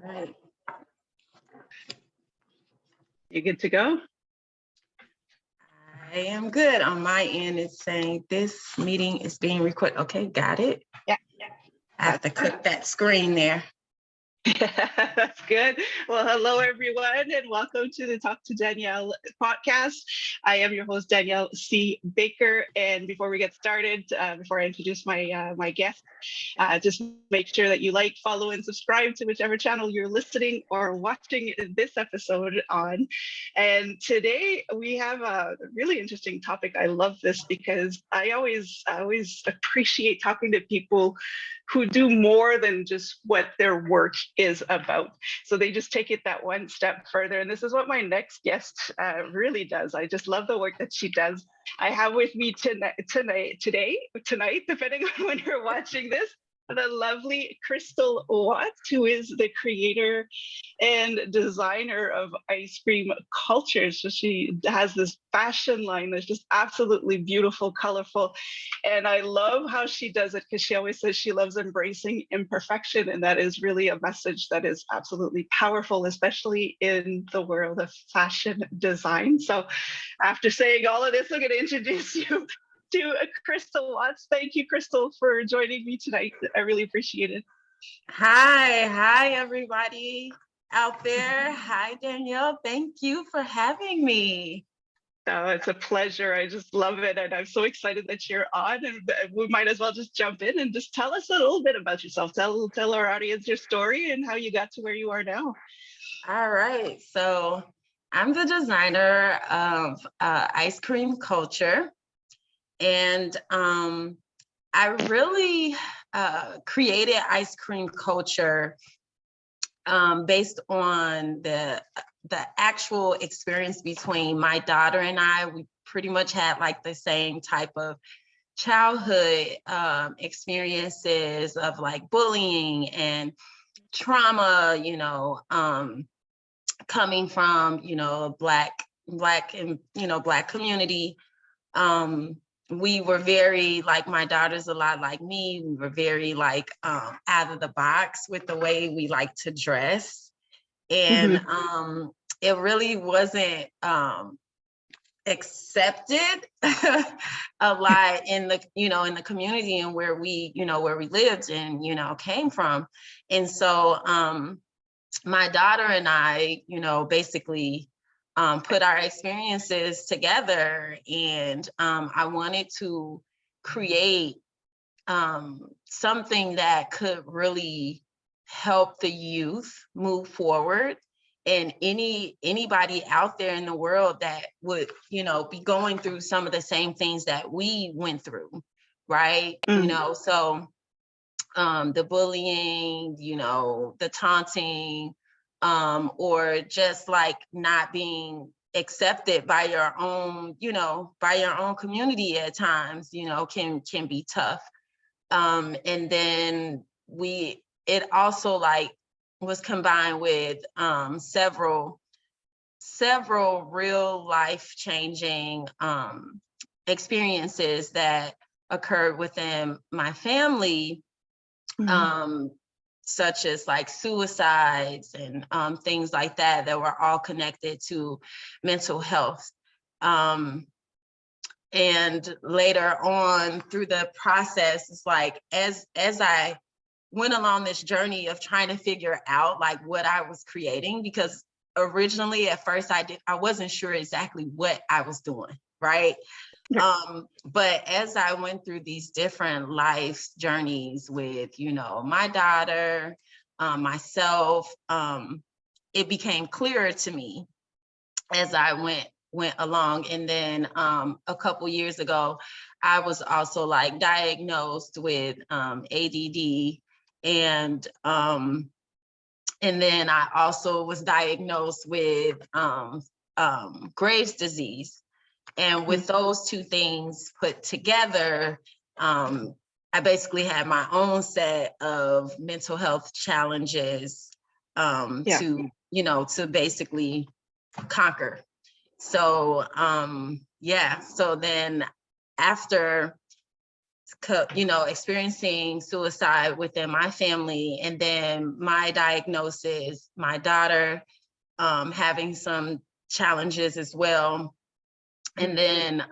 Right. You good to go? I am good. On my end, it's saying this meeting is being recorded. Okay, got it. Yeah. I have to click that screen there. That's good. Well, hello, everyone, and welcome to the Talk to Danielle podcast. I am your host, Danielle C. Baker. And before we get started, before I introduce my guest, just make sure that you like, follow, and subscribe to whichever channel you're listening or watching this episode on. And today we have a really interesting topic. I love this because I always appreciate talking to people who do more than just what their work is about. So they just take it that one step further. And this is what my next guest really does. I just love the work that she does. I have with me tonight, depending on when you're watching this, the lovely Crystal Watts, who is the creator and designer of IsKream Kultur. So she has this fashion line that's just absolutely beautiful, colorful. And I love how she does it because she always says she loves embracing imperfection. And that is really a message that is absolutely powerful, especially in the world of fashion design. So after saying all of this, I'm going to introduce you to Crystal Watts. Thank you, Crystal, for joining me tonight. I really appreciate it. Hi, everybody out there. Hi, Danielle. Thank you for having me. Oh, it's a pleasure. I just love it. And I'm so excited that you're on. And we might as well just jump in and just tell us a little bit about yourself. Tell our audience your story and how you got to where you are now. All right. So I'm the designer of IsKream Kultur. And I really created IsKream Kultur based on the actual experience between my daughter and I. We pretty much had like the same type of childhood experiences of like bullying and trauma, coming from, Black and, Black community. We were very, like, my daughter's a lot like me. We were very like out of the box with the way we like to dress. And it really wasn't accepted a lot in the, in the community and where we lived and, came from. And so my daughter and I, basically put our experiences together, and I wanted to create something that could really help the youth move forward, and anybody out there in the world that would, be going through some of the same things that we went through, right? So the bullying, the taunting, or just like not being accepted by your own, community at times, can be tough. And then it also like was combined with several real life changing experiences that occurred within my family. Such as like suicides and things like that were all connected to mental health. And later on through the process, it's like as I went along this journey of trying to figure out like what I was creating, because originally at first I wasn't sure exactly what I was doing, right? But as I went through these different life journeys with, my daughter, myself, it became clearer to me as I went along. And then a couple years ago, I was also like diagnosed with ADD, and then I also was diagnosed with Graves' disease. And with those two things put together, I basically had my own set of mental health challenges to basically conquer. So, so then after experiencing suicide within my family, and then my diagnosis, my daughter having some challenges as well, and then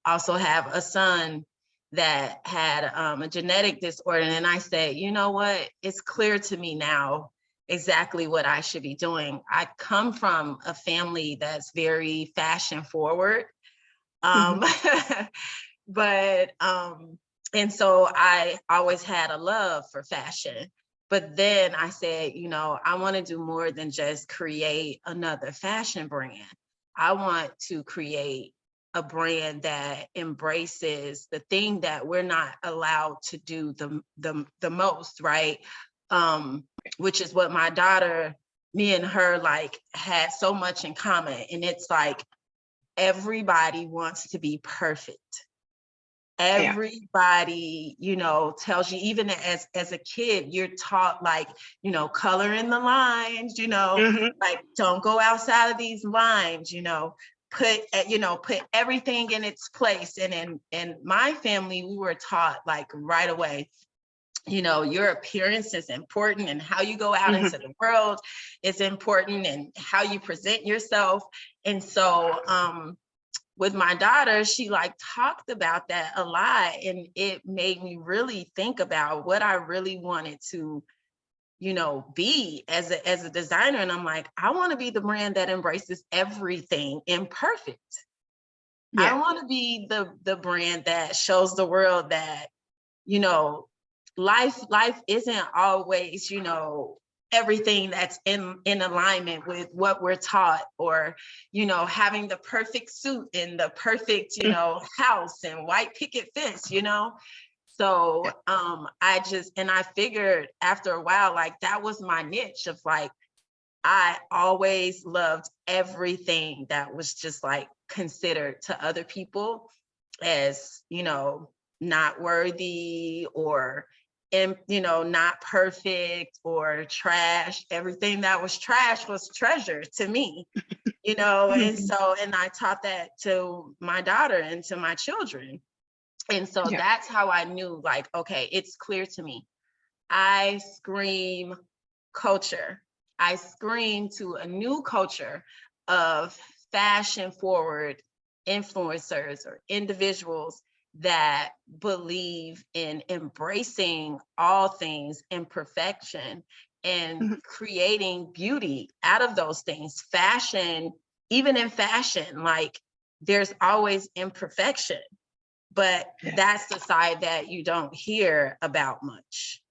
also have a son that had a genetic disorder. And I said, you know what, it's clear to me now exactly what I should be doing. I come from a family that's very fashion forward. But and so I always had a love for fashion. But then I said, I want to do more than just create another fashion brand. I want to create a brand that embraces the thing that we're not allowed to do the most, right? Which is what my daughter, me and her, like, had so much in common. And it's like, everybody wants to be perfect. Everybody, tells you, even as a kid, you're taught, like, color in the lines, like, don't go outside of these lines, put everything in its place. And in my family, we were taught, like, right away, your appearance is important, and how you go out into the world is important, and how you present yourself. And so with my daughter, she, like, talked about that a lot, and it made me really think about what I really wanted to, be as a designer. And I'm like, I want to be the brand that embraces everything imperfect. I want to be the brand that shows the world that, life isn't always, everything that's in alignment with what we're taught, or having the perfect suit and the perfect house and white picket fence. So I figured after a while, like, that was my niche of, like, I always loved everything that was just, like, considered to other people as not worthy, or not perfect, or trash. Everything that was trash was treasure to me, and I taught that to my daughter and to my children. And so that's how I knew, like, okay, it's clear to me. I scream culture. I scream to a new culture of fashion forward influencers or individuals that believe in embracing all things imperfection and creating beauty out of those things. Fashion, even in fashion, like, there's always imperfection, but that's the side that you don't hear about much.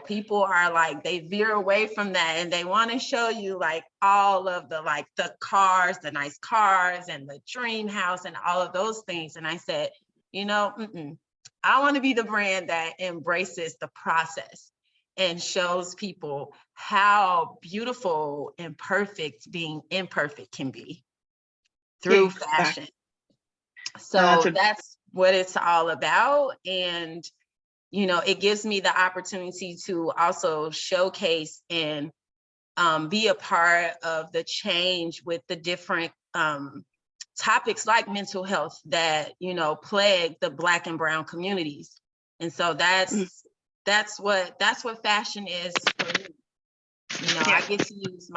People are like, they veer away from that, and they want to show you, like, all of the, like, the cars, the nice cars, and the dream house, and all of those things. And I said, I want to be the brand that embraces the process and shows people how beautiful and perfect being imperfect can be through fashion. So that's what it's all about. And it gives me the opportunity to also showcase and be a part of the change with the different topics like mental health that, plague the Black and Brown communities. And so that's what fashion is for me. I get to use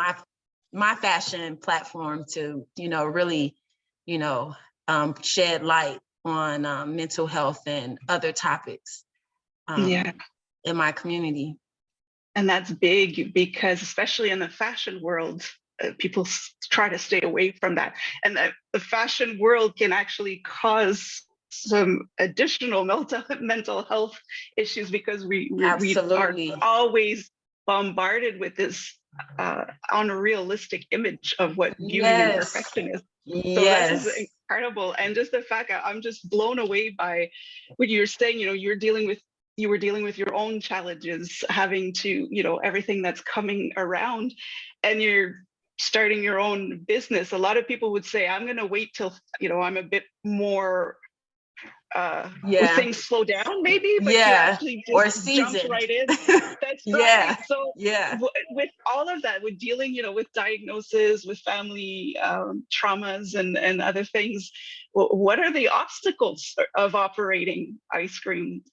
my fashion platform to, really, shed light on mental health and other topics in my community. And that's big, because especially in the fashion world, people try to stay away from that. And the fashion world can actually cause some additional mental health issues, because we are always bombarded with this unrealistic image of what beauty and perfection is. So this is incredible. And just the fact that I'm just blown away by what you're saying. You were dealing with your own challenges, having to, everything that's coming around, and you're starting your own business. A lot of people would say, I'm going to wait till, I'm a bit more Yeah. things slow down maybe, but you Yeah. actually Or just jumped seasoned. right in. That's right. Yeah. So Yeah. with all of that, with dealing, with diagnosis, with family traumas and other things, what are the obstacles of operating ice cream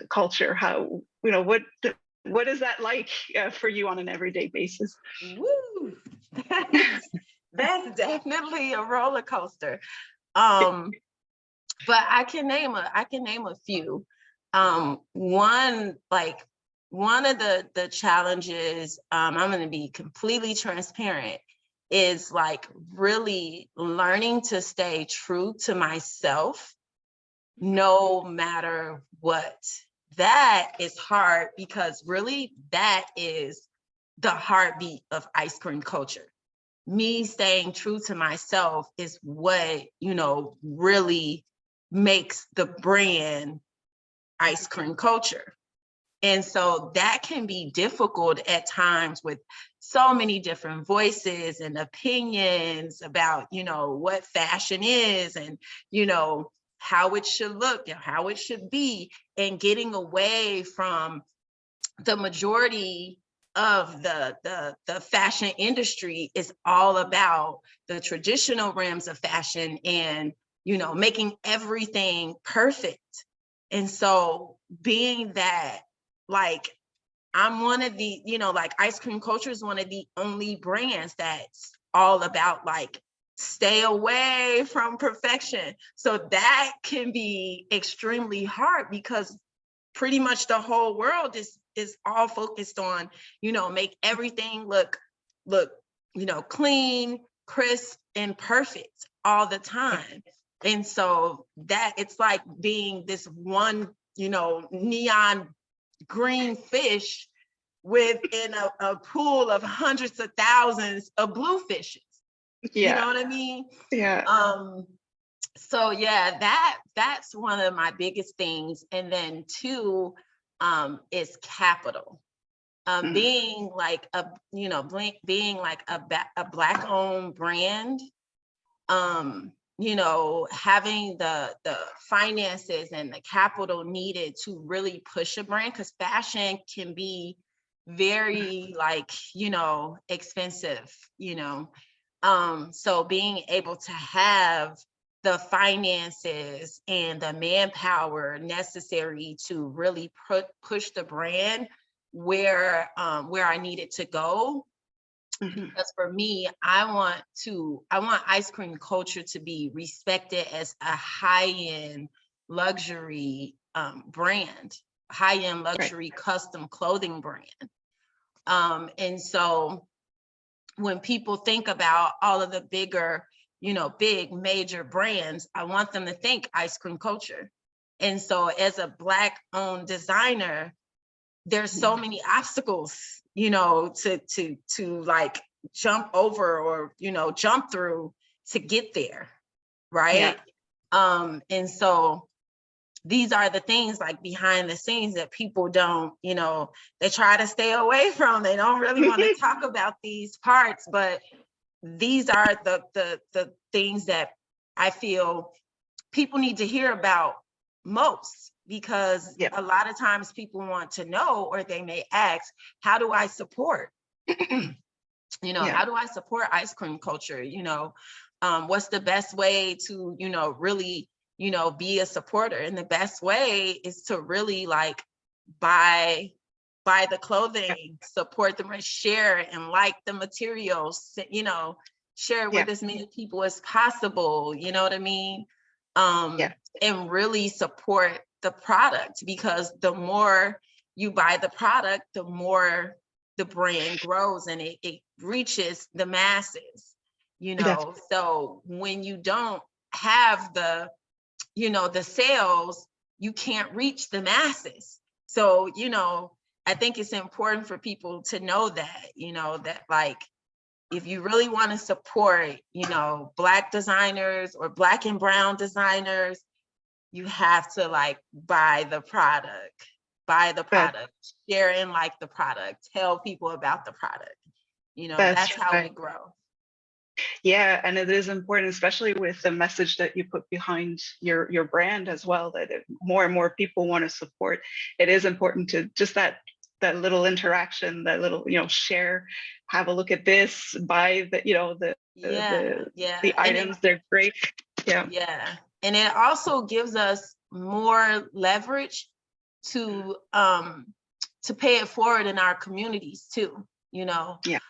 culture? How, what is that like for you on an everyday basis? Woo. That's, that's definitely a roller coaster. Um, but I can name a few. One, like, one of the challenges, I'm going to be completely transparent, is like really learning to stay true to myself no matter what. That is hard because really that is the heartbeat of ice cream culture. Me staying true to myself is what, really makes the brand ice cream culture. And so that can be difficult at times with so many different voices and opinions about, what fashion is and, how it should look and how it should be, and getting away from the majority of the fashion industry is all about the traditional realms of fashion and, making everything perfect. And so being that, like, I'm one of the, like, ice cream culture is one of the only brands that's all about, like, stay away from perfection. So that can be extremely hard because pretty much the whole world is all focused on, make everything look, clean, crisp, and perfect all the time. And so that it's like being this one, neon green fish within a pool of hundreds of thousands of blue fishes. You Yeah. know what I mean? Yeah. So yeah, that's one of my biggest things. And then two, is capital. Mm. Being like being like a Black owned brand, having the finances and the capital needed to really push a brand, because fashion can be very, like, expensive, so being able to have the finances and the manpower necessary to really push the brand where I need it to go. Mhm. Because for me, I want ice cream culture to be respected as a high-end luxury brand, high-end Right. luxury custom clothing brand. And so when people think about all of the bigger, big major brands, I want them to think ice cream culture. And so as a Black owned designer, there's so many obstacles, to like jump over or, jump through to get there. Yeah. Right. And so these are the things like behind the scenes that people don't, they try to stay away from. They don't really want to talk about these parts, but these are the things that I feel people need to hear about most, because Yeah. a lot of times people want to know, or they may ask, how do I support? Yeah. How do I support ice cream culture? What's the best way to, really, be a supporter? And the best way is to really like buy the clothing, support them, and share and like the materials, share it Yeah. with as many people as possible, you know what I mean? Yeah. And really support the product, because the more you buy the product, the more the brand grows and it reaches the masses, That's so when you don't have the sales, you can't reach the masses. So, I think it's important for people to know that, that like, if you really want to support, Black designers or Black and brown designers, you have to like buy the that product, share and like the product, tell people about the product. that's That's how we right. grow. Yeah, and it is important, especially with the message that you put behind your brand as well, that more and more people want to support. It is important to just that little interaction, that little, share, have a look at this, buy the Yeah, yeah. the And items. They're great. Yeah. yeah. And it also gives us more leverage to pay it forward in our communities too, you know. Yeah.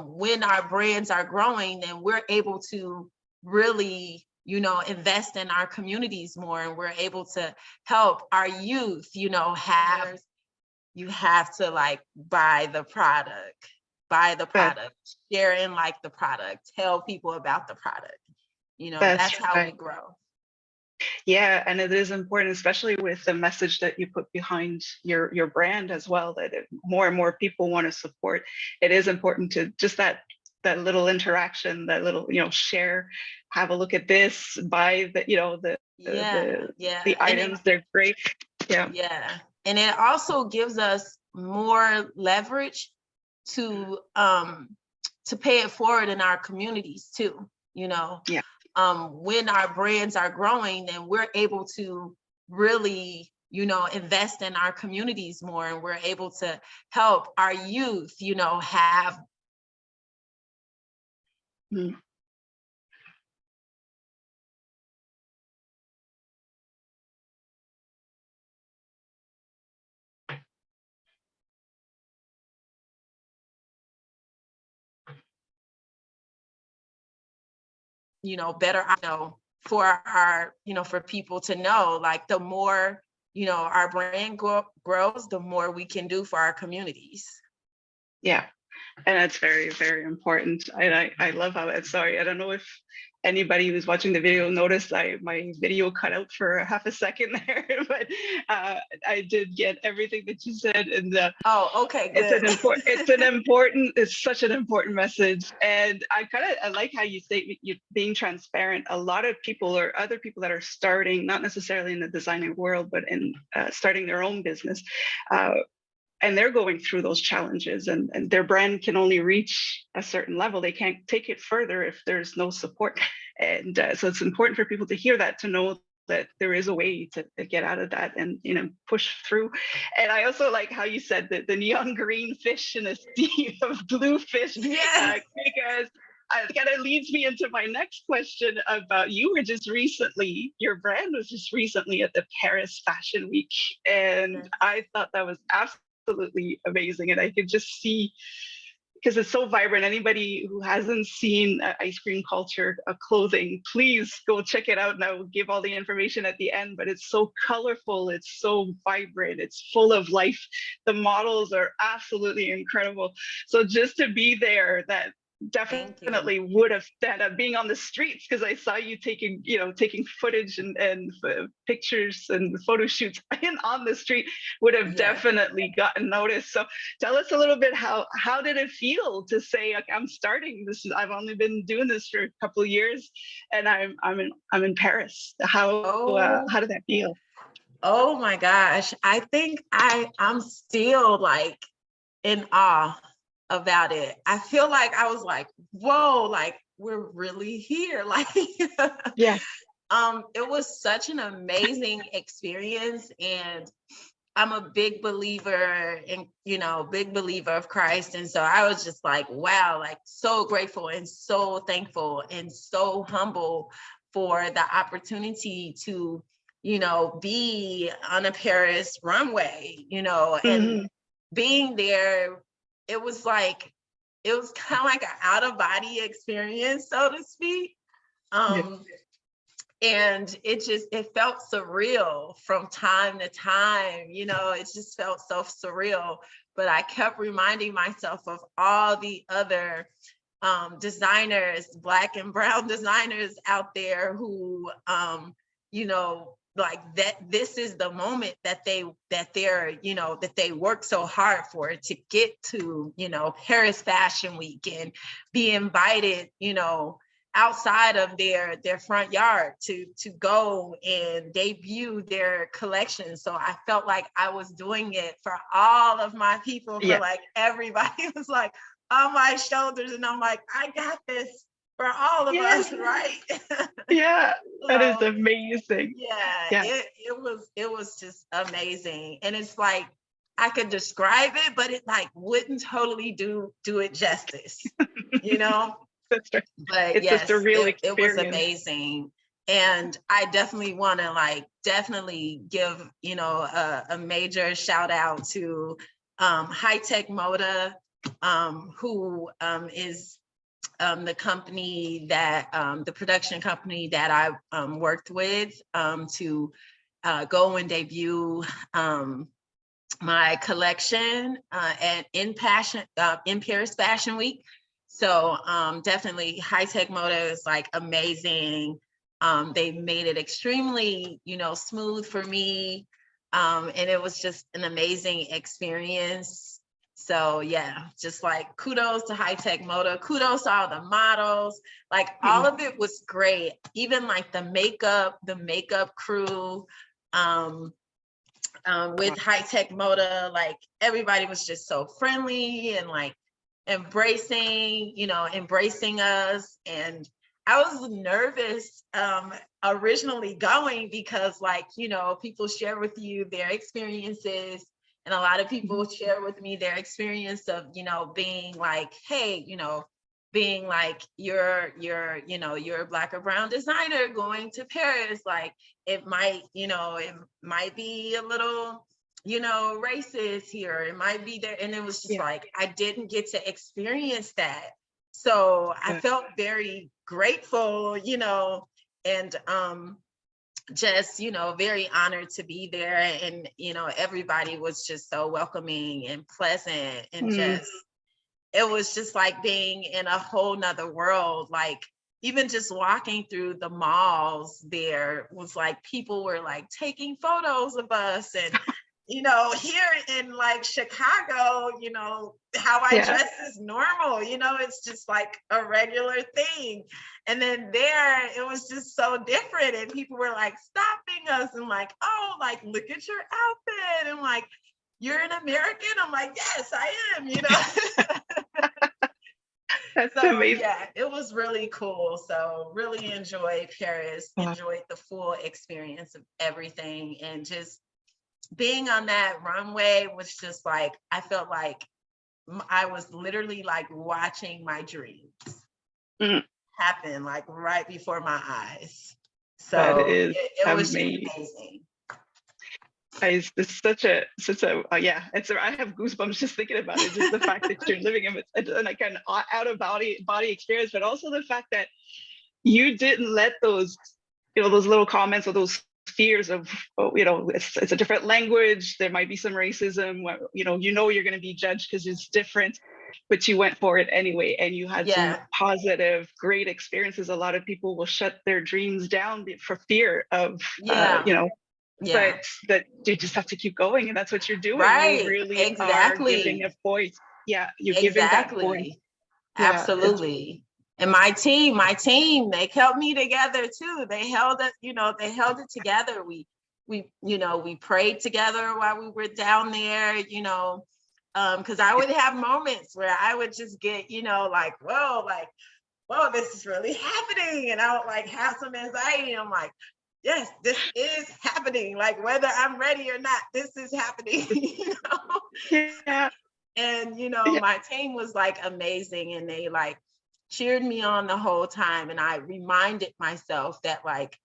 When our brands are growing, then we're able to really, invest in our communities more, and we're able to help our youth, have you have to like buy the That product, share and like the product, tell people about the product. that's That's how we right. grow. Yeah, and it is important, especially with the message that you put behind your brand as well, that more and more people want to support. It is important to just that little interaction, that little, share, have a look at this, buy Yeah, yeah. the items. They're great. Yeah. Yeah. And it also gives us more leverage to pay it forward in our communities too, you know. Yeah. When our brands are growing, then we're able to really, invest in our communities more, and we're able to help our youth, have Mm. better, for our, for people to know, like the more, our brand grows, the more we can do for our communities. Yeah. And that's very, very important. And I love how it's, sorry, I don't know if anybody who's watching the video noticed my video cut out for half a second there, but I did get everything that you said. And Oh, okay, good. it's such an important message. And I like how you say you being transparent. A lot of people or other people that are starting, not necessarily in the designing world, but in starting their own business, and they're going through those challenges, and their brand can only reach a certain level. They can't take it further if there's no support. And so it's important for people to hear that, to know that there is a way to get out of that and push through. And I also like how you said that the neon green fish in a sea of blue fish, Yes. because it kind of leads me into my next question about, your brand was just recently at the Paris Fashion Week. And I thought that was absolutely amazing. And I could just see, because it's so vibrant. Anybody who hasn't seen IsKream Kultur clothing, please go check it out. And I will give all the information at the end. But it's so colorful, it's so vibrant, it's full of life. The models are absolutely incredible. So just to be there, that Thank you. definitely would have stand up being on the streets, because I saw you taking footage and pictures and photo shoots and on the street, would have Yeah. definitely gotten noticed. So tell us a little bit, how did it feel to say, like, I'm starting this, I've only been doing this for a couple of years, and I'm in Paris. Oh, How did that feel? oh my gosh. I think I'm still like in awe about it. I feel like I was like, whoa, like we're really here. Like Yeah. it was such an amazing experience. And I'm a big believer in, big believer of Christ. And so I was just like, wow, like so grateful and so thankful and so humble for the opportunity to, be on a Paris runway, and Mhm. being there, it was like, it was kind of like an out of body experience, so to speak. Yeah. Um, and it felt surreal from time to time, it just felt so surreal. But I kept reminding myself of all the other designers, Black and brown designers out there who, like that this is the moment that they work so hard for, to get to, Paris Fashion Week and be invited, outside of their front yard to go and debut their collection. So I felt like I was doing it for all of my people, for Yeah. like everybody was like on my shoulders, and I'm like, I got this. for all of Yes. us, right? Yeah. That is So amazing. yeah, Yeah. it was just amazing. And it's like I could describe it, but it like wouldn't totally do it justice, you know? That's right. But It's just a yes, real it was experience. amazing. And I definitely want to like definitely give, a major shout out to High Tech Moda, who is the company that the production company that I worked with to go and debut my collection in Paris Fashion Week. So definitely High Tech Moda is like amazing. They made it extremely, smooth for me. And it was just an amazing experience. So yeah, just like kudos to High Tech Moda, kudos to all the models, like all of it was great. Even like the makeup crew, with High Tech Moda, like everybody was just so friendly and like embracing us. And I was nervous originally going because like, people share with you their experiences, and a lot of people share with me their experience of, being like, hey, being like you're a Black or brown designer going to Paris, like it might be a little, racist here. It might be there. And it was just Yeah. like, I didn't get to experience that. So I felt very grateful, and just, very honored to be there. And, everybody was just so welcoming and pleasant, and Mm. just, it was just like being in a whole nother world. Like even just walking through the malls there was like people were like taking photos of us. And here in like Chicago, how I Yeah. dress is normal, it's just like a regular thing. And then there it was just so different, and people were like stopping us and like, oh, like look at your outfit, and like, you're an American? I'm like, yes, I am. That's So amazing. yeah, it was really cool. So really enjoyed Paris, enjoyed the full experience of everything. And just being on that runway was just like, I felt like I was literally like watching my dreams Mm. happen like right before my eyes. That So is it was just amazing. amazing. It's such a yeah. I have goosebumps just thinking about it. Just the fact that you're living in like an out of body experience, but also the fact that you didn't let those, those little comments or those fears of, oh, it's a different language. There might be some racism. You're going to be judged because it's different, but you went for it anyway, and you had some Yeah. positive, great experiences. A lot of people will shut their dreams down for fear of, Yeah. Yeah. but that you just have to keep going, and that's what you're doing. You Right. really are giving a Exactly. voice. Yeah, you're giving that voice. Exactly. Yeah, it's Absolutely. And my team, they held me together too. They held it, they held it together. We prayed together while we were down there, because I would have moments where I would just get, like, whoa, this is really happening. And I would like have some anxiety. I'm like, yes, this is happening. Like whether I'm ready or not, this is happening, yeah, And, yeah. my team was like amazing, and they like cheered me on the whole time. And I reminded myself that like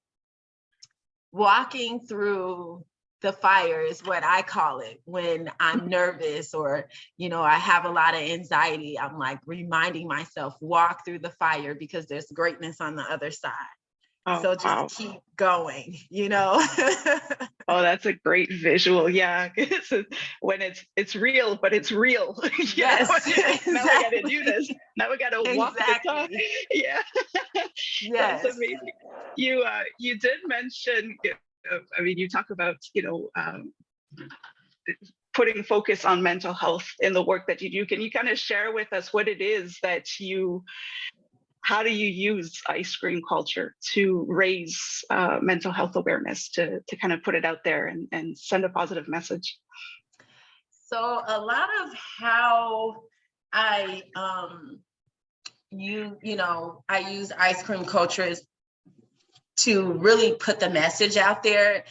walking through the fire is what I call it when I'm nervous, or, I have a lot of anxiety. I'm like reminding myself, walk through the fire because there's greatness on the other side. Oh, So just wow. keep going. Oh, that's a great visual. Yeah. When it's real, but it's real. Yes, Now we got to do exactly. this. Now we got to walk the talk. Exactly. Yeah. That's Yes. amazing. You did mention, I mean, you talk about, putting focus on mental health in the work that you do. Can you kind of share with us what it is that how do you use IsKream Kultur to raise mental health awareness, to kind of put it out there and send a positive message? So a lot of how I I use IsKream Kultur to really put the message out there.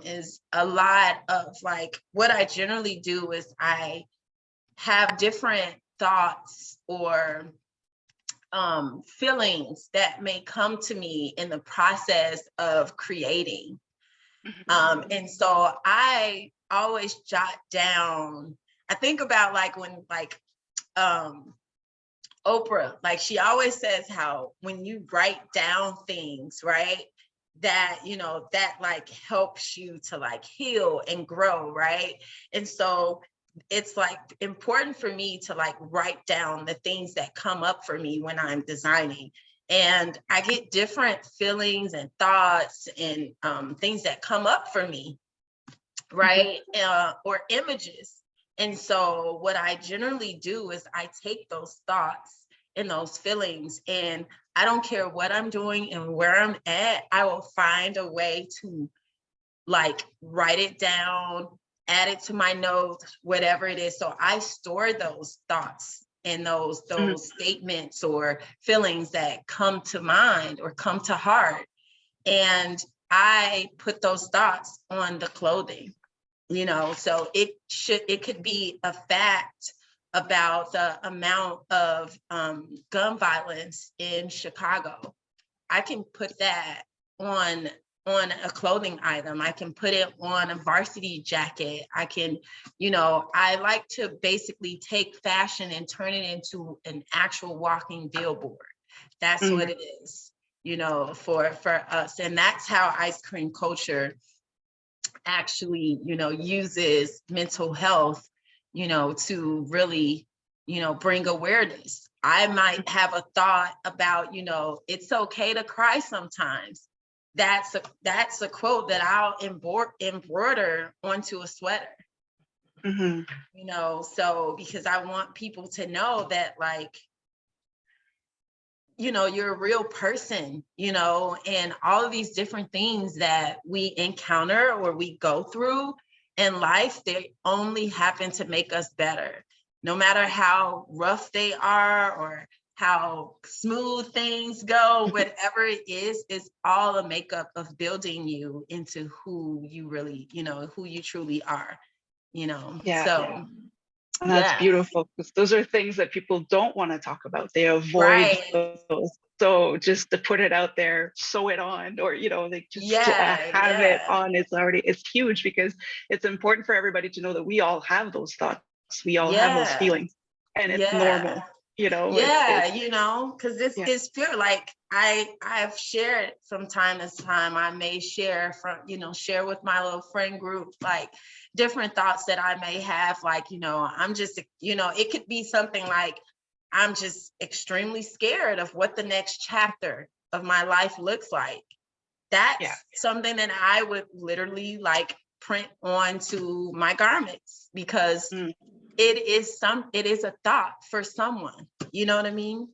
Is a lot of like what I generally do is I have different thoughts or feelings that may come to me in the process of creating. And so I always jot down, I think about like when like Oprah, like she always says how when you write down things, right? That, that like helps you to like heal and grow, right? And so it's like important for me to like write down the things that come up for me when I'm designing. And I get different feelings and thoughts and things that come up for me, right? Or images. And so what I generally do is I take those thoughts and those feelings, and I don't care what I'm doing and where I'm at, I will find a way to like write it down, add it to my notes, whatever it is. So I store those thoughts and those statements or feelings that come to mind or come to heart. And I put those thoughts on the clothing. So it could be a fact about the amount of gun violence in Chicago. I can put that on a clothing item. I can put it on a varsity jacket. I can, I like to basically take fashion and turn it into an actual walking billboard. That's what it is, for us. And that's how IsKream Kultur actually, uses mental health, to really, bring awareness. I might have a thought about, it's okay to cry sometimes. That's a quote that I'll embroider onto a sweater. So because I want people to know that like, you're a real person, and all of these different things that we encounter or we go through in life, they only happen to make us better. No matter how rough they are or how smooth things go, whatever it is, it's all a makeup of building you into who you really, who you truly are, Yeah. So. And that's beautiful, because those are things that people don't want to talk about. They avoid those. So just to put it out there, sew it on, or, like just have it on. It's huge, because it's important for everybody to know that we all have those thoughts. We all have those feelings, and it's normal. Because it's fear. Like I've shared from time to time, I may share share with my little friend group, like different thoughts that I may have, like, I'm just, it could be something like, I'm just extremely scared of what the next chapter of my life looks like. That's something that I would literally like print onto my garments, because it is a thought for someone, you know what I mean?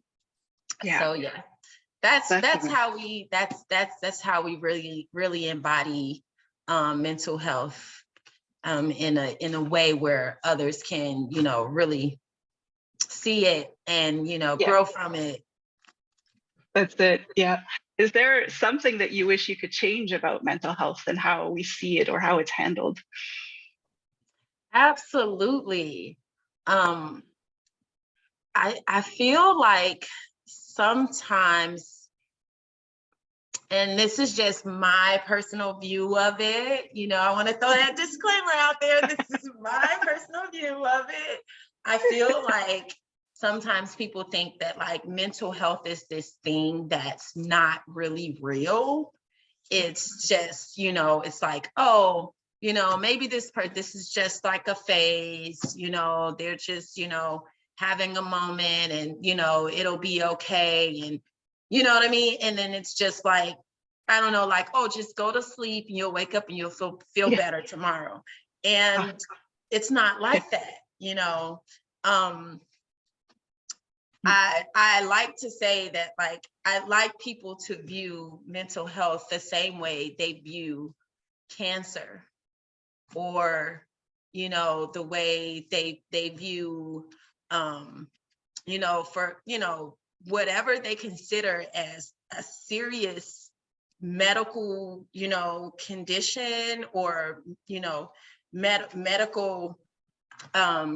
So that's how we really embody mental health in a way where others can, really see it and, grow from it. That's it. Yeah. Is there something that you wish you could change about mental health and how we see it or how it's handled? Absolutely. I feel like sometimes, and this is just my personal view of it, I want to throw that disclaimer out there. This is my personal view of it. I feel like sometimes people think that like mental health is this thing that's not really real. It's just, it's like, oh, maybe this is just like a phase, they're just, having a moment, and, it'll be okay. And you know what I mean? And then it's just like, I don't know, like, oh, just go to sleep and you'll wake up and you'll feel better tomorrow. And it's not like that. I like to say that, like, I like people to view mental health the same way they view cancer, or, the way they view, for, whatever they consider as a serious medical, condition, or, medical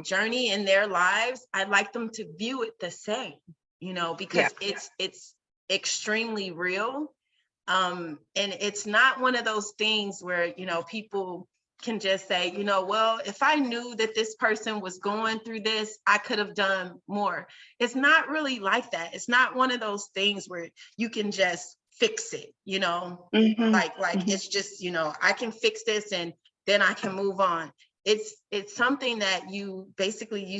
journey in their lives, I'd like them to view it the same, because it's extremely real. And it's not one of those things where, people can just say, well, if I knew that this person was going through this, I could have done more. It's not really like that. It's not one of those things where you can just fix it, like it's just, I can fix this and then I can move on. It's something that you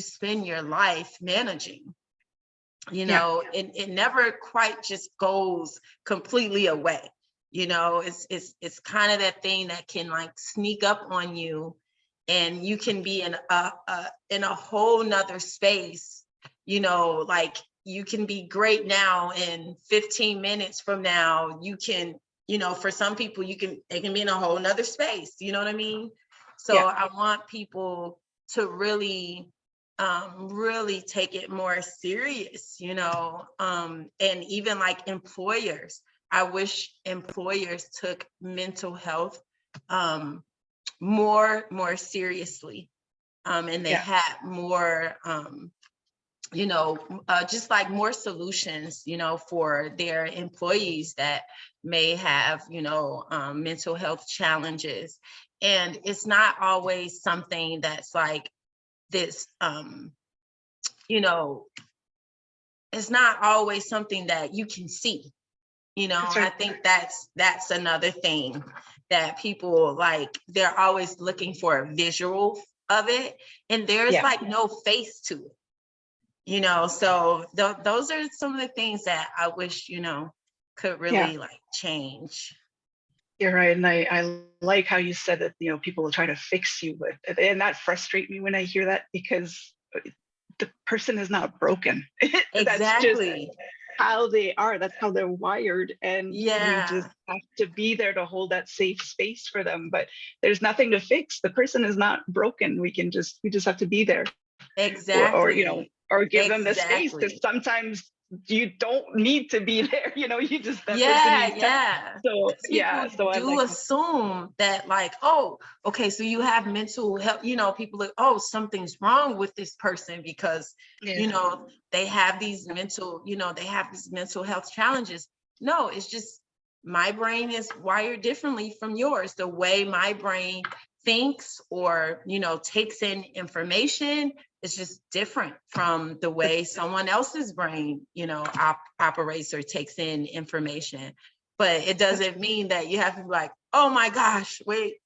spend your life managing. It never quite just goes completely away. It's kind of that thing that can like sneak up on you, and you can be in a whole nother space, like you can be great now, and 15 minutes from now you can, for some people they can be in a whole nother space, you know what I mean? So I want people to really take it more serious, and even like employers. I wish employers took mental health more seriously, and they had more, just like more solutions, for their employees that may have, mental health challenges. And it's not always something that's like this, it's not always something that you can see. That's right. I think that's another thing that people like, they're always looking for a visual of it, and there's like no face to it, so those are some of the things that I wish, could really like change. You're right. And I like how you said that, people will try to fix you, and that frustrates me when I hear that, because the person is not broken. That's just Exactly. how they are. That's how they're wired. And we just have to be there to hold that safe space for them. But there's nothing to fix. The person is not broken. We just have to be there. Exactly. Or give them the space, because sometimes you don't need to be there. You just, that person needs time. So People I like that. assume that like, oh, okay, so you have mental health, people like, oh, something's wrong with this person because they have these mental, they have these mental health challenges. No, it's just my brain is wired differently from yours. The way my brain thinks or takes in information is just different from the way someone else's brain operates or takes in information. But it doesn't mean that you have to be like, oh my gosh, wait,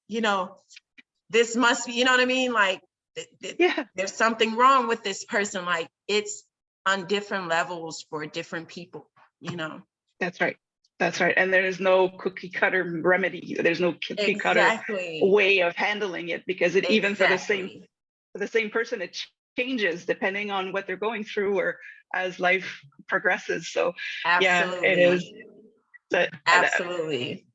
this must be, you know what I mean? Like there's something wrong with this person. Like it's on different levels for different people. That's right. That's right. And there is no cookie cutter remedy. There's no cookie cutter way of handling it, because it even for the same person, it changes depending on what they're going through or as life progresses. So it is. Absolutely.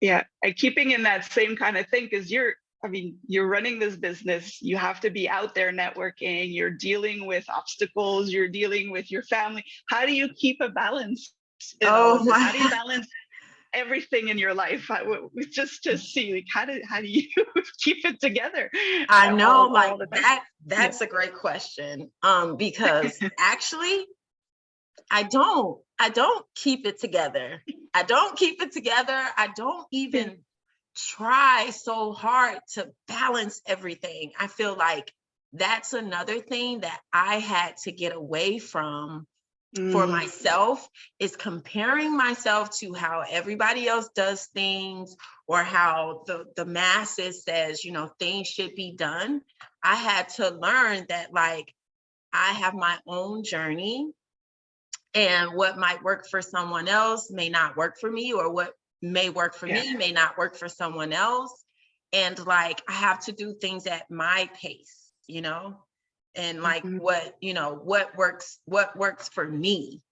And keeping in that same kind of thing, because you're running this business, you have to be out there networking, you're dealing with obstacles, you're dealing with your family. How do you keep a balance? How do you balance everything in your life? Just to see, like, how do you keep it together? I know, like that's a great question. Because actually, I don't keep it together. I don't keep it together. I don't even try so hard to balance everything. I feel like that's another thing that I had to get away from for myself, is comparing myself to how everybody else does things, or how the masses says, things should be done. I had to learn that like I have my own journey, and what might work for someone else may not work for me, or what may work for me may not work for someone else. And like I have to do things at my pace, and like what works for me,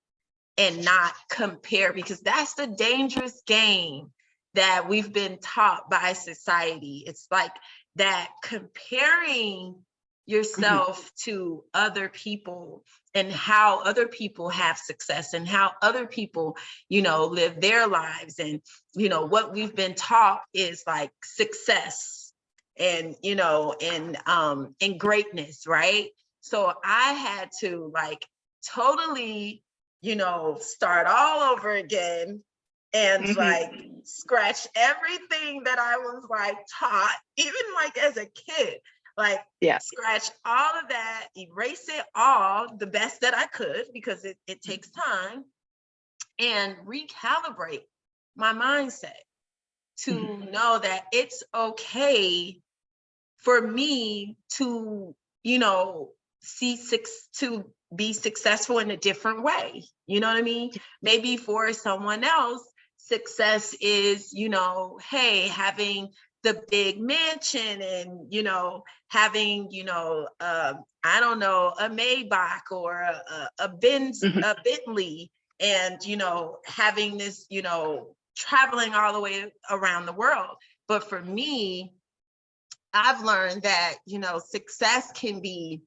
and not compare, because that's the dangerous game that we've been taught by society. It's like that comparing yourself to other people and how other people have success and how other people, live their lives. And, what we've been taught is like success and, and greatness, right? So I had to like totally, start all over again and like scratch everything that I was like taught, even like as a kid, like scratch all of that, erase it all the best that I could, because it takes time, and recalibrate my mindset to know that it's okay for me to, to be successful in a different way. You know what I mean? Maybe for someone else, success is, hey, having the big mansion and, having, I don't know, a Maybach or a Bentley, and, having this, traveling all the way around the world. But for me, I've learned that, success can be,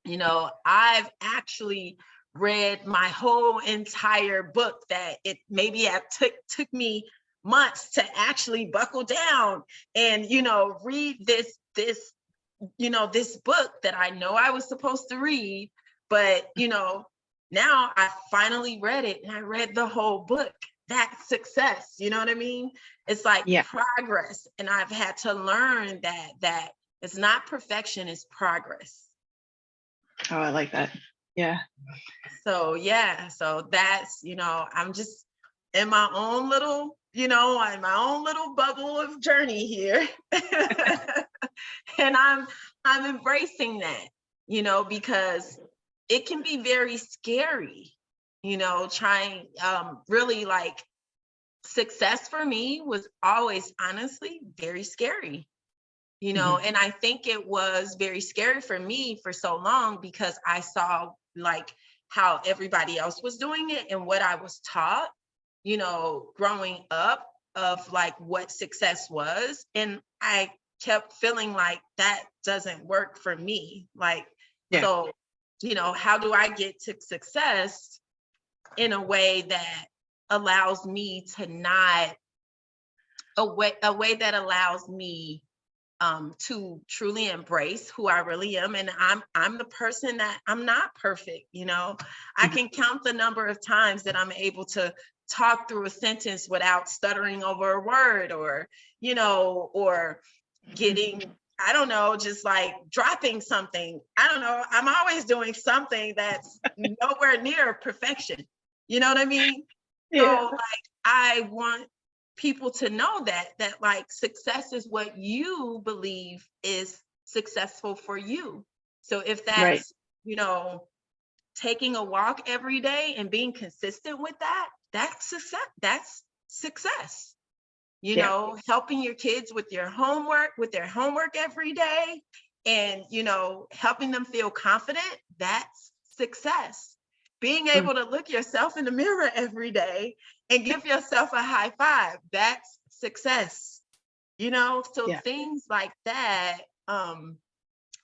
I've actually read my whole entire book that it took me months to actually buckle down and, read this book that I know I was supposed to read, but, now I finally read it and I read the whole book. That's success. You know what I mean? It's like progress. And I've had to learn that it's not perfection, it's progress. Oh, I like that. Yeah. So that's, I'm just in my own little, in my own little bubble of journey here. And I'm embracing that, because it can be very scary, trying really like success for me was always honestly very scary. And I think it was very scary for me for so long because I saw like how everybody else was doing it and what I was taught, growing up, of like what success was. And I kept feeling like that doesn't work for me. Like, so, how do I get to success in a way that allows me to not, a way that allows me to truly embrace who I really am. And I'm the person that I'm not perfect. I can count the number of times that I'm able to talk through a sentence without stuttering over a word, or, or getting, I don't know, just like dropping something. I don't know. I'm always doing something that's nowhere near perfection. You know what I mean? Yeah. So like, I want people to know that like success is what you believe is successful for you. So if that's, taking a walk every day and being consistent with that, that's success. Helping your kids with their homework every day, and, helping them feel confident, that's success. Being able to look yourself in the mirror every day and give yourself a high five, that's success. So things like that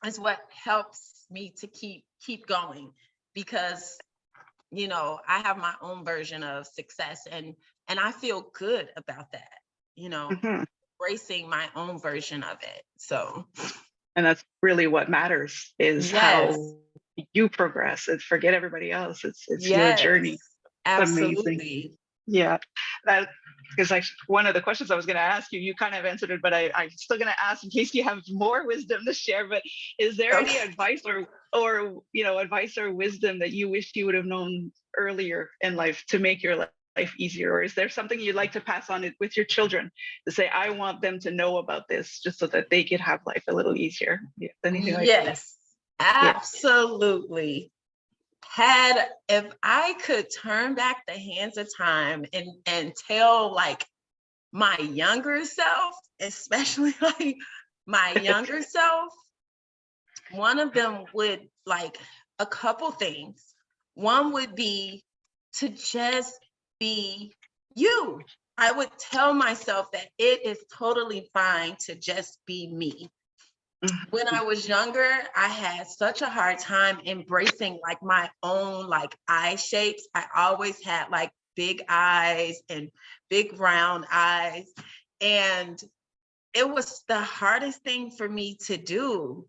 is what helps me to keep going, because, I have my own version of success, and I feel good about that, embracing my own version of it. So, and that's really what matters, is how you progress, and forget everybody else. It's your journey. Absolutely. Amazing. Yeah, that is like one of the questions I was going to ask you. You kind of answered it, but I'm still going to ask in case you have more wisdom to share. But is there any advice or advice or wisdom that you wish you would have known earlier in life to make your life easier? Or is there something you'd like to pass on with your children to say, I want them to know about this just so that they could have life a little easier? Anything like that? Absolutely. If I could turn back the hands of time and tell like my younger self, especially like my younger self, one of them would like a couple things. One would be to just be you. I would tell myself that it is totally fine to just be me. when I was younger, I had such a hard time embracing like my own like eye shapes. I always had like big eyes and big round eyes. And it was the hardest thing for me to do.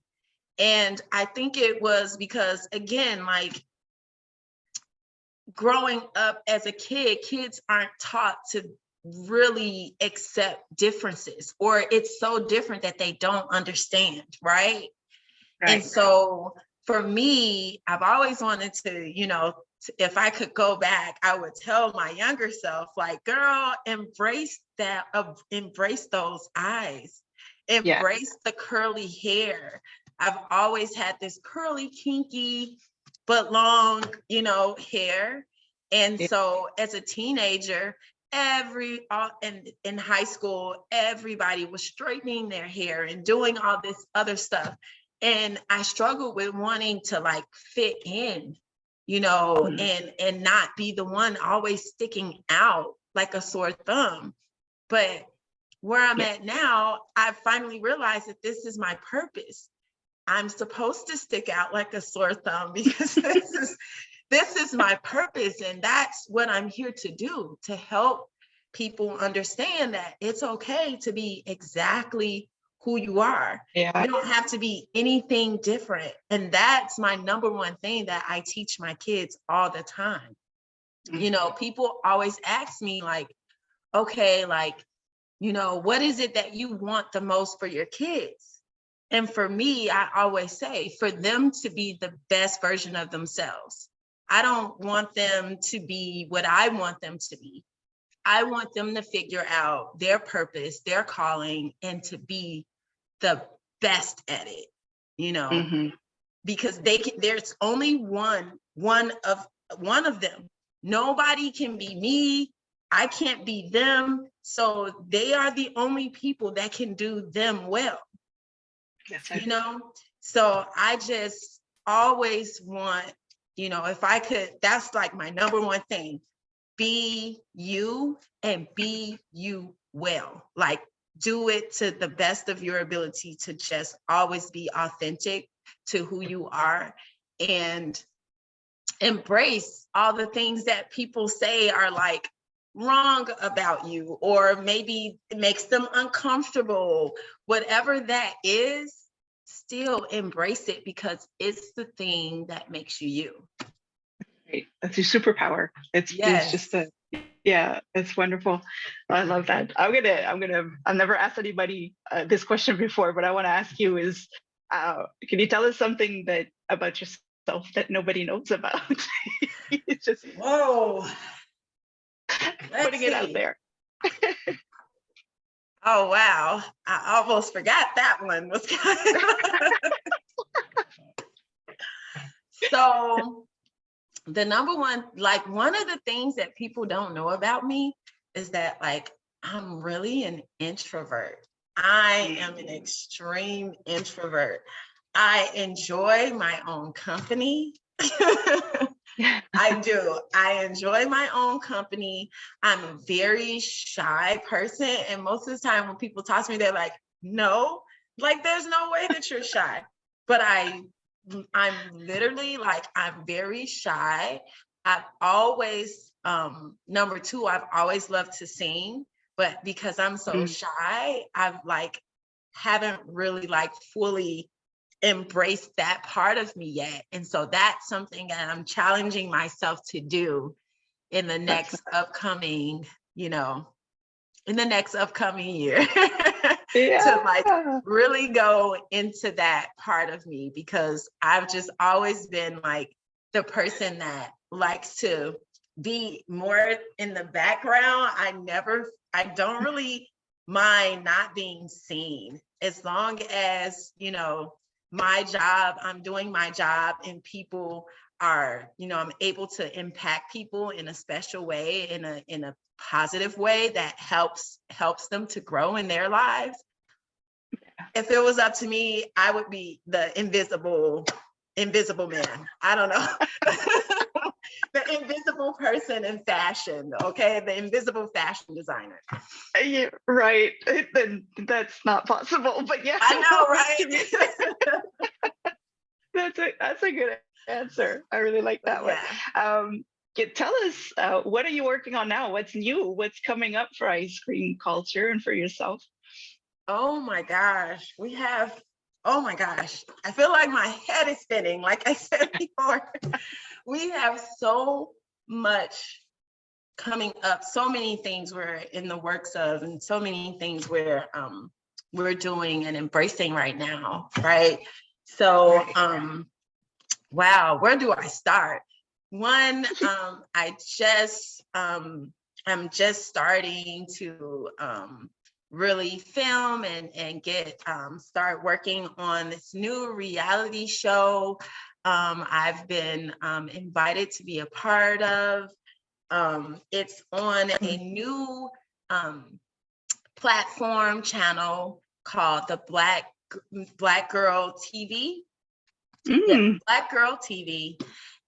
And I think it was because, again, like growing up as a kid, kids aren't taught to really accept differences, or it's so different that they don't understand, right? And Right. so for me, I've always wanted to, if I could go back, I would tell my younger self, like, girl, embrace that, embrace those eyes, Yeah. embrace the curly hair. I've always had this curly, kinky, but long, hair. And Yeah. so as a teenager, in high school, everybody was straightening their hair and doing all this other stuff. And I struggled with wanting to like fit in, and not be the one always sticking out like a sore thumb. But where I'm Yeah. at now, I finally realized that this is my purpose. I'm supposed to stick out like a sore thumb because this is my purpose. And that's what I'm here to do, to help people understand that it's okay to be exactly who you are. Yeah. You don't have to be anything different. And that's my number one thing that I teach my kids all the time. People always ask me like, okay, like, what is it that you want the most for your kids? And for me, I always say for them to be the best version of themselves. I don't want them to be what I want them to be. I want them to figure out their purpose, their calling, and to be the best at it, because there's only one of them. Nobody can be me. I can't be them. So they are the only people that can do them well. That's it. So I just always want, if I could, that's like my number one thing. Be you and be you well. Like do it to the best of your ability to just always be authentic to who you are and embrace all the things that people say are like wrong about you, or maybe it makes them uncomfortable. Whatever that is, still embrace it because it's the thing that makes you. Right. That's your superpower. It's just yeah, it's wonderful. I love that. I've never asked anybody this question before, but I want to ask you is, can you tell us something about yourself that nobody knows about? It's just Whoa. putting it out there. Oh, wow. I almost forgot that one was So the number one, like one of the things that people don't know about me is that like, I'm really an introvert. I am an extreme introvert. I enjoy my own company. I do. I enjoy my own company. I'm a very shy person. And most of the time when people talk to me, they're like, no, like there's no way that you're shy. But I'm literally like, I'm very shy. I've always, number two, I've always loved to sing, but because I'm so shy, I've like, haven't really like fully embraced that part of me yet. And so that's something that I'm challenging myself to do in the next upcoming, in the next upcoming year. To like really go into that part of me, because I've just always been like the person that likes to be more in the background. I don't really mind not being seen as long as, my job, I'm doing my job and people are, I'm able to impact people in a special way, in a positive way that helps them to grow in their lives. If it was up to me, I would be the invisible man. I don't know. The invisible invisible person in fashion, okay? The invisible fashion designer. Yeah, right. Then that's not possible. But yeah, I know, right? that's a good answer. I really like that one. Yeah. Tell us, what are you working on now? What's new? What's coming up for IsKream Kultur and for yourself? Oh my gosh. Oh my gosh. I feel like my head is spinning. Like I said before, we have so much coming up, so many things we're in the works of, and so many things we're doing and embracing right now, right? So wow, where do I start? One, I'm just starting to really film and get start working on this new reality show I've been invited to be a part of. It's on a new platform channel called the Black Girl TV. Yes, Black Girl TV.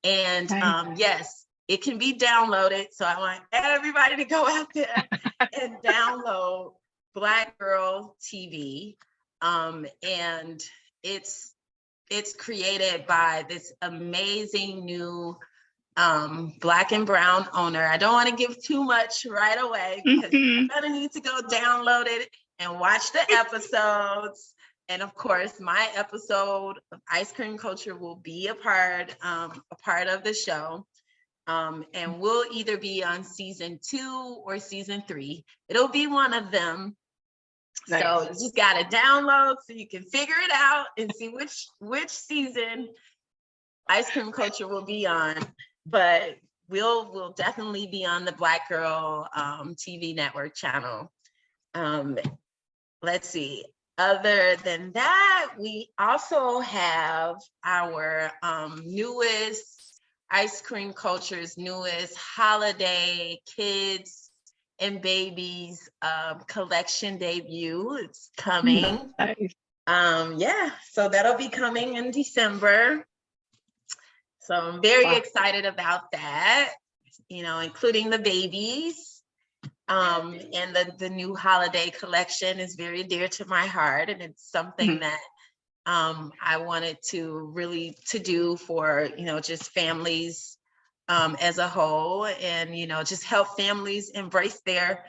And yes, it can be downloaded. So I want everybody to go out there and download Black Girl TV. And it's created by this amazing new Black and brown owner. I don't want to give too much right away because you're gonna need to go download it and watch the episodes. And of course, my episode of IsKream Kultur will be a part of the show. And we'll either be on season 2 or season 3. It'll be one of them. Nice. So you just gotta download so you can figure it out and see which season IsKream Kultur will be on. But we'll definitely be on the Black Girl TV network channel. Let's see. Other than that, we also have our newest IsKream Kultur's newest holiday kids and babies collection debut. It's coming. Nice. Yeah, so that'll be coming in December. So I'm very excited about that, including the babies. And the new holiday collection is very dear to my heart. And it's something that I wanted to do for, just families as a whole, and, just help families embrace their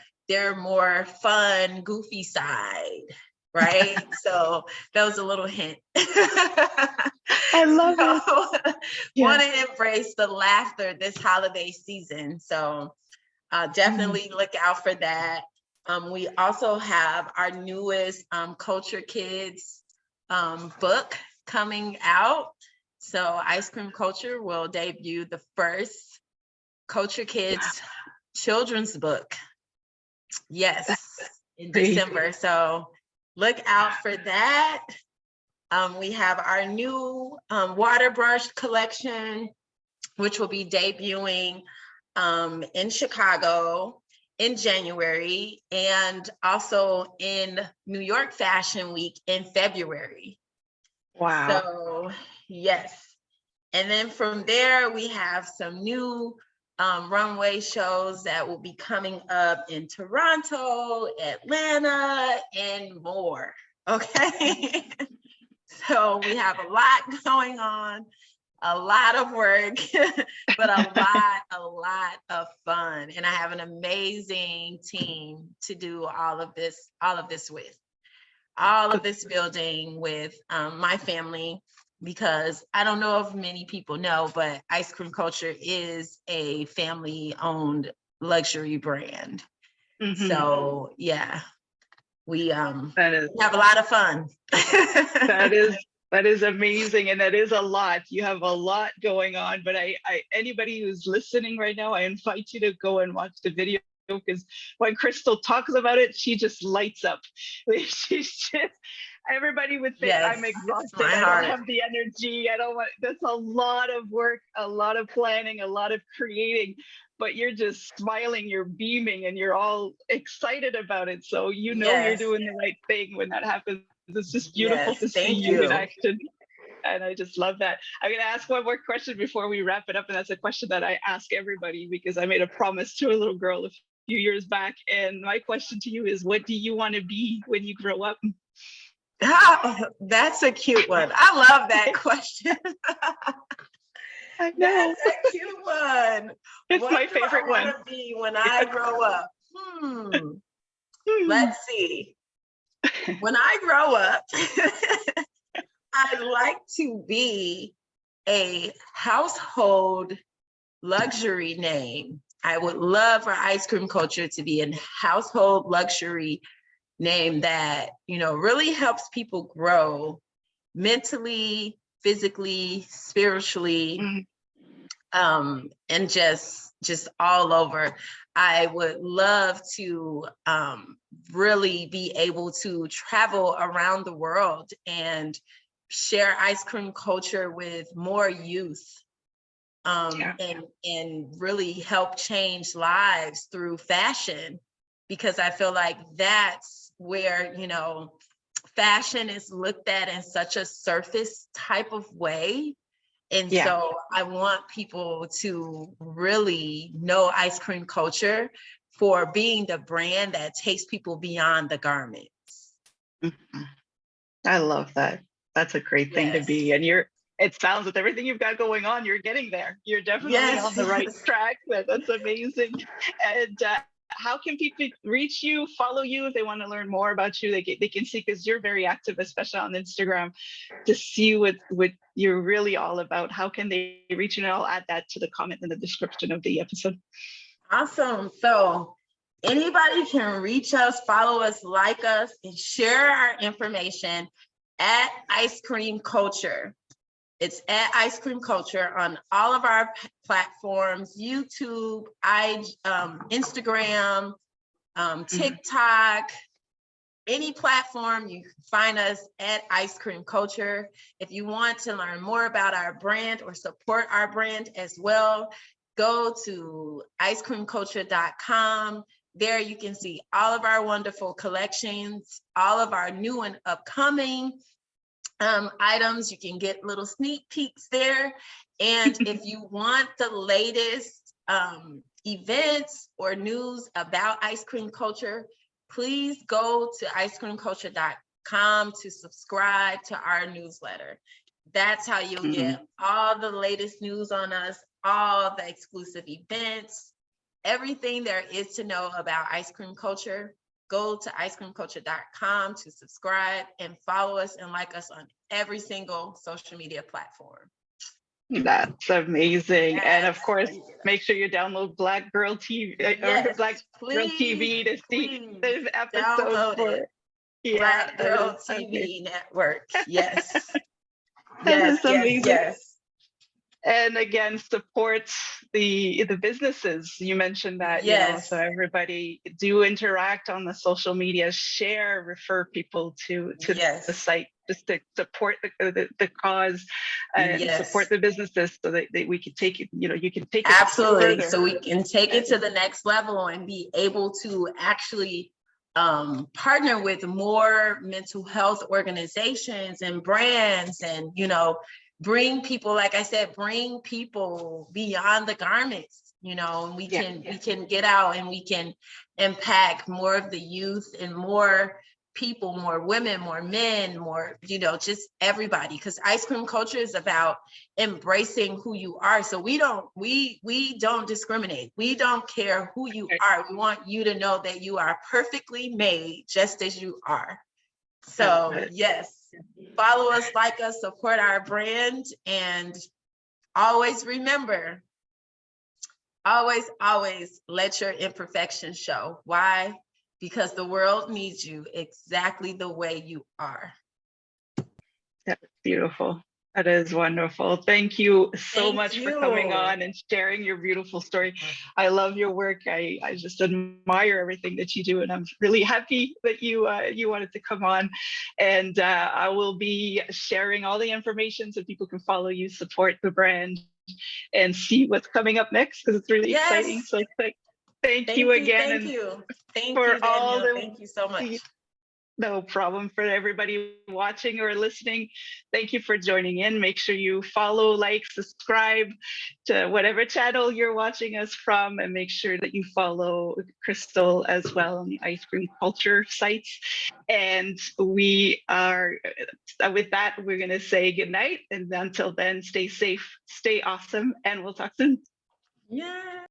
more fun, goofy side. Right. So that was a little hint. I love it. Want to embrace the laughter this holiday season. So definitely look out for that. We also have our newest Culture Kids book coming out. So IsKream Kultur will debut the first Culture Kids children's book. Yes, in December. So look out for that. We have our new water brush collection, which will be debuting in Chicago in January, and also in New York Fashion Week in February. Wow. So yes. And then from there, we have some new runway shows that will be coming up in Toronto, Atlanta, and more. Okay. So we have a lot going on, a lot of work, but a lot of fun. And I have an amazing team to do all of this building with my family, because I don't know if many people know, but IsKream Kultur is a family-owned luxury brand. So yeah, we have a lot of fun. That is amazing, and that is a lot. You have a lot going on, but I anybody who's listening right now, I invite you to go and watch the video, because when Crystal talks about it, she just lights up. She's just, everybody would think I'm exhausted. I don't have the energy. I don't want. That's a lot of work, a lot of planning, a lot of creating. But you're just smiling, you're beaming, and you're all excited about it. So you're doing the right thing when that happens. It's just beautiful to see you in action. And I just love that. I'm going to ask one more question before we wrap it up. And that's a question that I ask everybody because I made a promise to a little girl a few years back. And my question to you is, what do you want to be when you grow up? Oh, that's a cute one. I love that question. I know. That's a cute one. It's What my do favorite I one. want to be when I grow up? Let's see. When I grow up, I'd like to be a household luxury name. I would love for IsKream Kultur to be a household luxury name that, really helps people grow mentally, physically, spiritually, and just all over. I would love to really be able to travel around the world and share IsKream Kultur with more youth, and really help change lives through fashion, because I feel like that's where, fashion is looked at in such a surface type of way. And so I want people to really know IsKream Kultur for being the brand that takes people beyond the garments. I love that. That's a great thing to be. And it sounds with everything you've got going on, you're getting there. You're definitely on the right track. That's amazing. And how can people reach you, follow you if they want to learn more about you? They can see, because you're very active, especially on Instagram, to see what you're really all about. How can they reach you? And I'll add that to the comment in the description of the episode. Awesome. So anybody can reach us, follow us, like us, and share our information at IsKream Kultur. It's at IsKream Kultur on all of our platforms: YouTube, Instagram, TikTok, any platform. You can find us at IsKream Kultur. If you want to learn more about our brand or support our brand as well, go to IsKreamKultur.com. There you can see all of our wonderful collections, all of our new and upcoming items. You can get little sneak peeks there. And if you want the latest events or news about IsKream Kultur, please go to IsKreamKultur.com to subscribe to our newsletter. That's how you'll get all the latest news on us, all the exclusive events, everything there is to know about IsKream Kultur. Go to IsKreamKultur.com to subscribe and follow us and like us on every single social media platform. That's amazing. Yes. And of course, make sure you download Black Girl TV or Black Girl TV to see this episode for Black Girl TV Network. Yes. Yes, amazing. Yes. And again, support the businesses. You mentioned that, so everybody do interact on the social media, share, refer people to the site, just to support the cause and support the businesses, so that we can take it, you can take it absolutely further. So we can take it to the next level and be able to actually partner with more mental health organizations and brands, and bring people, like I said, bring people beyond the garments, and we can get out and we can impact more of the youth and more people, more women, more men, more, just everybody. Because IsKream Kultur is about embracing who you are. So we don't discriminate. We don't care who you are. We want you to know that you are perfectly made just as you are. So yes, follow us, like us, support our brand, and always remember, always let your imperfections show. Why? Because the world needs you exactly the way you are. That's beautiful. That is wonderful. Thank you so much for coming on and sharing your beautiful story. I love your work. I just admire everything that you do, and I'm really happy that you wanted to come on. And I will be sharing all the information so people can follow you, support the brand, and see what's coming up next, because it's really exciting. So thank you again. Thank you. Thank you, Danielle. Thank you so much. No problem. For everybody watching or listening, thank you for joining in. Make sure you follow, like, subscribe to whatever channel you're watching us from, and make sure that you follow Crystal as well on the IsKream Kultur sites. And we are, with that, we're going to say goodnight. And until then, stay safe, stay awesome, and we'll talk soon. Yeah.